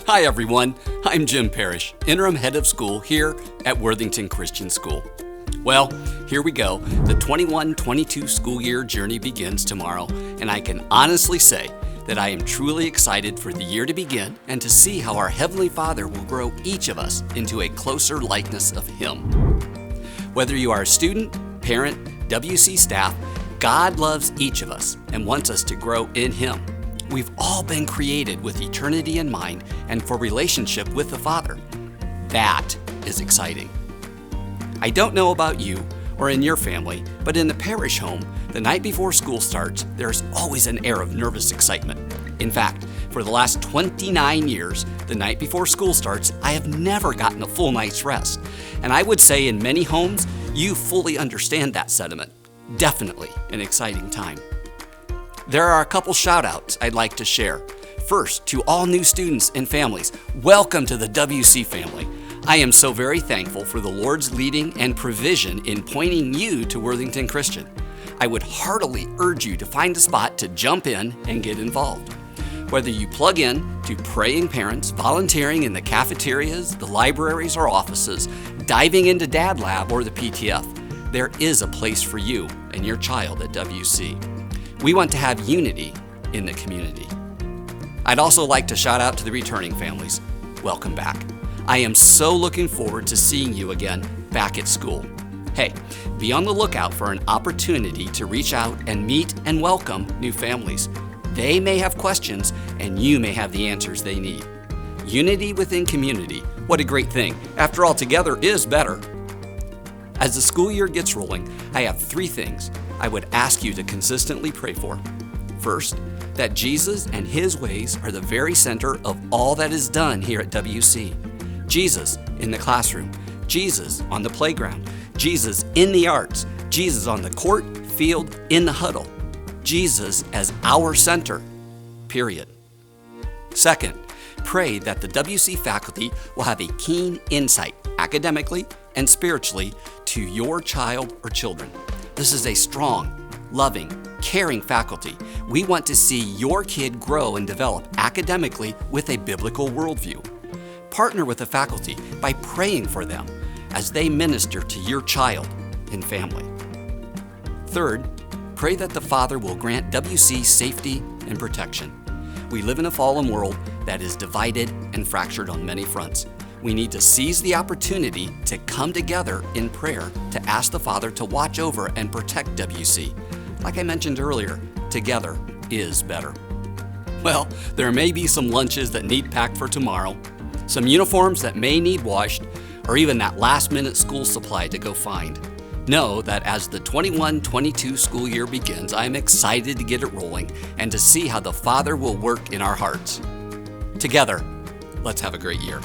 Hi everyone, I'm Jim Parrish, Interim Head of School here at Worthington Christian School. Well, here we go. The 21-22 school year journey begins tomorrow, and I can honestly say that I am truly excited for the year to begin and to see how our Heavenly Father will grow each of us into a closer likeness of Him. Whether you are a student, parent, WC staff, God loves each of us and wants us to grow in Him. We've all been created with eternity in mind and for relationship with the Father. That is exciting. I don't know about you or in your family, but in the Parrish home, the night before school starts, there's always an air of nervous excitement. In fact, for the last 29 years, the night before school starts, I have never gotten a full night's rest. And I would say in many homes, you fully understand that sentiment. Definitely an exciting time. There are a couple shout-outs I'd like to share. First, to all new students and families, welcome to the WC family. I am so very thankful for the Lord's leading and provision in pointing you to Worthington Christian. I would heartily urge you to find a spot to jump in and get involved. Whether you plug in to praying parents, volunteering in the cafeterias, the libraries or offices, diving into Dad Lab or the PTF, there is a place for you and your child at WC. We want to have unity in the community. I'd also like to shout out to the returning families. Welcome back. I am so looking forward to seeing you again back at school. Hey, be on the lookout for an opportunity to reach out and meet and welcome new families. They may have questions and you may have the answers they need. Unity within community. What a great thing. After all, together is better. As the school year gets rolling, I have 3 things I would ask you to consistently pray for. First, that Jesus and His ways are the very center of all that is done here at WC. Jesus in the classroom, Jesus on the playground, Jesus in the arts, Jesus on the court, field, in the huddle. Jesus as our center, period. Second, pray that the WC faculty will have a keen insight academically and spiritually to your child or children. This is a strong, loving, caring faculty. We want to see your kid grow and develop academically with a biblical worldview. Partner with the faculty by praying for them as they minister to your child and family. Third, pray that the Father will grant WC safety and protection. We live in a fallen world that is divided and fractured on many fronts. We need to seize the opportunity to come together in prayer to ask the Father to watch over and protect WC. Like I mentioned earlier, together is better. Well, there may be some lunches that need packed for tomorrow, some uniforms that may need washed, or even that last-minute school supply to go find. Know that as the 21-22 school year begins, I am excited to get it rolling and to see how the Father will work in our hearts. Together, let's have a great year.